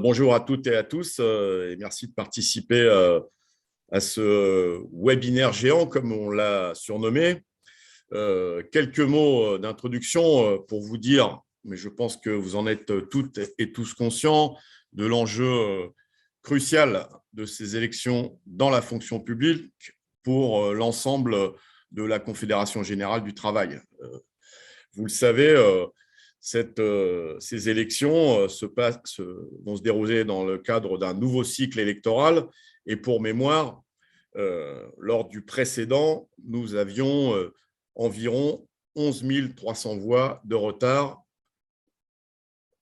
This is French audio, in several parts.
Bonjour à toutes et à tous et merci de participer à ce webinaire géant, comme on l'a surnommé. Quelques mots d'introduction pour vous dire, mais je pense que vous en êtes toutes et tous conscients, de l'enjeu crucial de ces élections dans la fonction publique pour l'ensemble de la Confédération générale du travail. Vous le savez, ces élections vont se dérouler dans le cadre d'un nouveau cycle électoral. Et pour mémoire, lors du précédent, nous avions environ 11 300 voix de retard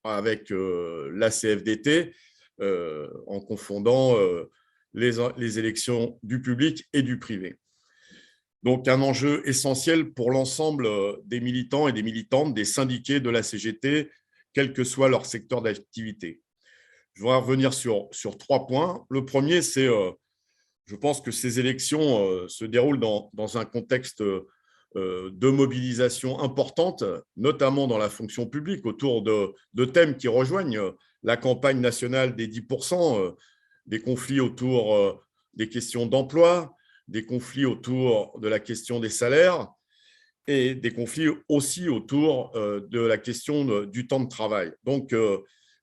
avec la CFDT, en confondant les élections du public et du privé. Donc, un enjeu essentiel pour l'ensemble des militants et des militantes, des syndiqués de la CGT, quel que soit leur secteur d'activité. Je voudrais revenir sur 3 points. Le premier, c'est, je pense que ces élections se déroulent dans un contexte de mobilisation importante, notamment dans la fonction publique, autour de thèmes qui rejoignent la campagne nationale des 10%, des conflits autour des questions d'emploi, des conflits autour de la question des salaires et des conflits aussi autour de la question du temps de travail. Donc,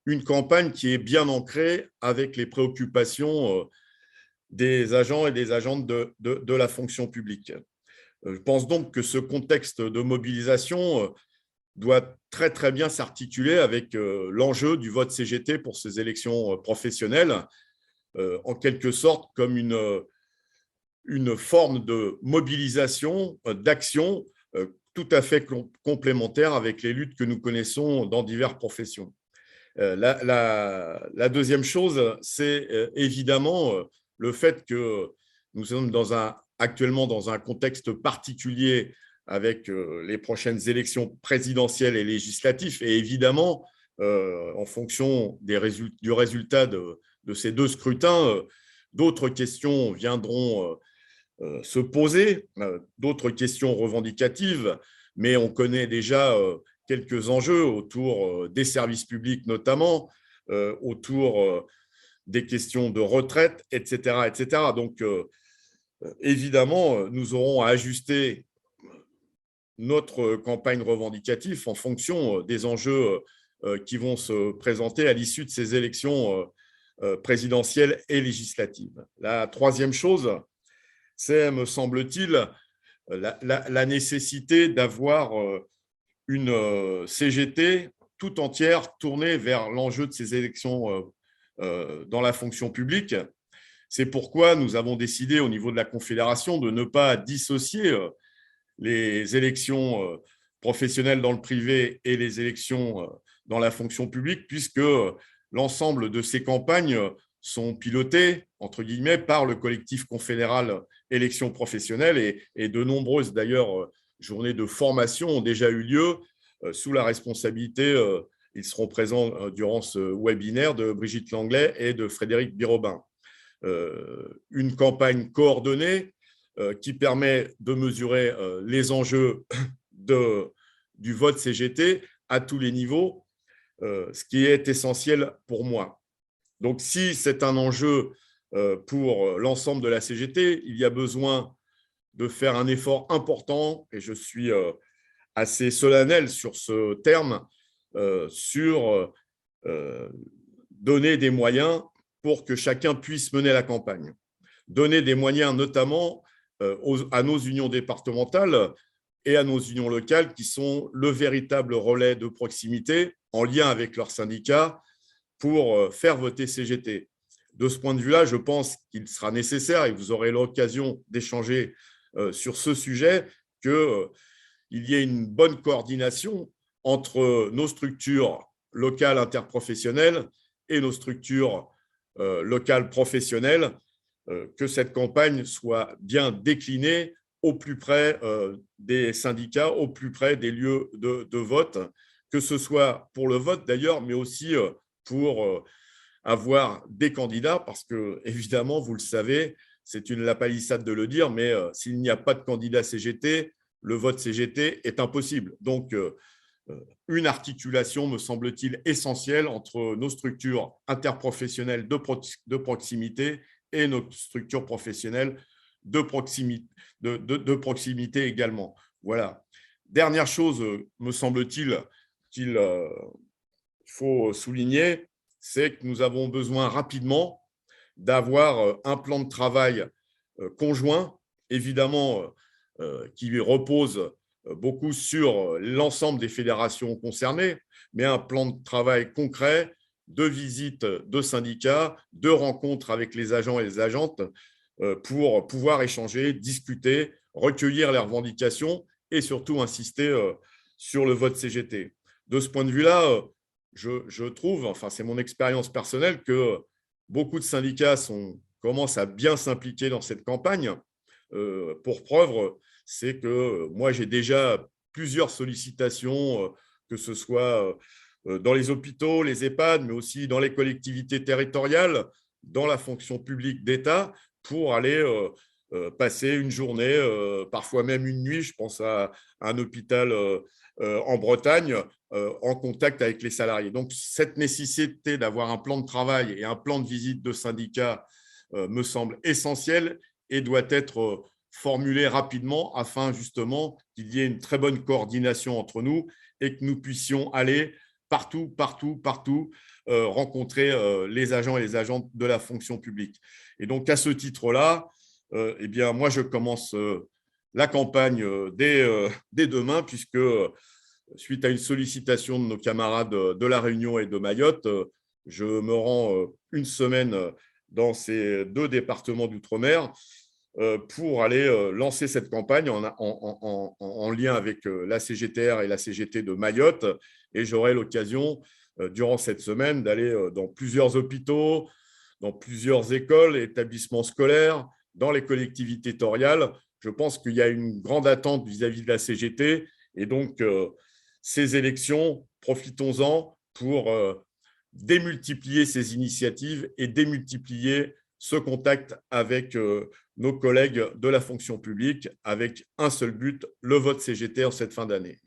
une campagne qui est bien ancrée avec les préoccupations des agents et des agentes de la fonction publique. Je pense donc que ce contexte de mobilisation doit très, très bien s'articuler avec l'enjeu du vote CGT pour ces élections professionnelles, en quelque sorte comme une forme de mobilisation, d'action tout à fait complémentaire avec les luttes que nous connaissons dans diverses professions. La deuxième chose, c'est évidemment le fait que nous sommes actuellement dans un contexte particulier avec les prochaines élections présidentielles et législatives. Et évidemment, en fonction du résultat de ces 2 scrutins, d'autres questions viendront se poser, d'autres questions revendicatives, mais on connaît déjà quelques enjeux autour des services publics notamment, autour des questions de retraite, etc. etc. Donc, évidemment, nous aurons à ajuster notre campagne revendicative en fonction des enjeux qui vont se présenter à l'issue de ces élections présidentielles et législatives. La troisième chose, c'est, me semble-t-il, la nécessité d'avoir une CGT tout entière tournée vers l'enjeu de ces élections dans la fonction publique. C'est pourquoi nous avons décidé au niveau de la Confédération de ne pas dissocier les élections professionnelles dans le privé et les élections dans la fonction publique, puisque l'ensemble de ces campagnes sont pilotées, entre guillemets, par le collectif confédéral élections professionnelles et de nombreuses, d'ailleurs, journées de formation ont déjà eu lieu sous la responsabilité, ils seront présents durant ce webinaire, de Brigitte Langlais et de Frédéric Birobin. Une campagne coordonnée qui permet de mesurer les enjeux du vote CGT à tous les niveaux, ce qui est essentiel pour moi. Donc, si c'est un enjeu pour l'ensemble de la CGT, il y a besoin de faire un effort important, et je suis assez solennel sur ce terme, sur donner des moyens pour que chacun puisse mener la campagne. Donner des moyens notamment à nos unions départementales et à nos unions locales qui sont le véritable relais de proximité en lien avec leurs syndicats pour faire voter CGT. De ce point de vue-là, je pense qu'il sera nécessaire, et vous aurez l'occasion d'échanger sur ce sujet, qu'il y ait une bonne coordination entre nos structures locales interprofessionnelles et nos structures locales professionnelles, que cette campagne soit bien déclinée au plus près des syndicats, au plus près des lieux de vote, que ce soit pour le vote d'ailleurs, mais aussi pour avoir des candidats, parce que, évidemment, vous le savez, c'est la palissade de le dire, mais s'il n'y a pas de candidat CGT, le vote CGT est impossible. Donc, une articulation, me semble-t-il, essentielle entre nos structures interprofessionnelles de proximité et nos structures professionnelles de proximité également. Voilà. Dernière chose, me semble-t-il, qu'il faut souligner, c'est que nous avons besoin rapidement d'avoir un plan de travail conjoint, évidemment, qui repose beaucoup sur l'ensemble des fédérations concernées, mais un plan de travail concret de visites de syndicats, de rencontres avec les agents et les agentes pour pouvoir échanger, discuter, recueillir les revendications et surtout insister sur le vote CGT. De ce point de vue-là, je trouve, enfin c'est mon expérience personnelle, que beaucoup de syndicats commencent à bien s'impliquer dans cette campagne. Pour preuve, c'est que moi, j'ai déjà plusieurs sollicitations, que ce soit dans les hôpitaux, les EHPAD, mais aussi dans les collectivités territoriales, dans la fonction publique d'État, pour aller passer une journée, parfois même une nuit, je pense à un hôpital en Bretagne, en contact avec les salariés. Donc, cette nécessité d'avoir un plan de travail et un plan de visite de syndicats me semble essentielle et doit être formulée rapidement afin justement qu'il y ait une très bonne coordination entre nous et que nous puissions aller partout rencontrer les agents et les agentes de la fonction publique. Et donc, à ce titre-là, eh bien, moi, je commence la campagne dès demain, puisque suite à une sollicitation de nos camarades de La Réunion et de Mayotte, je me rends une semaine dans ces deux départements d'outre-mer pour aller lancer cette campagne en lien avec la CGTR et la CGT de Mayotte. Et j'aurai l'occasion, durant cette semaine, d'aller dans plusieurs hôpitaux, dans plusieurs écoles et établissements scolaires, dans les collectivités territoriales. Je pense qu'il y a une grande attente vis-à-vis de la CGT. Et donc, ces élections, profitons-en pour démultiplier ces initiatives et démultiplier ce contact avec nos collègues de la fonction publique avec un seul but, le vote CGT en cette fin d'année.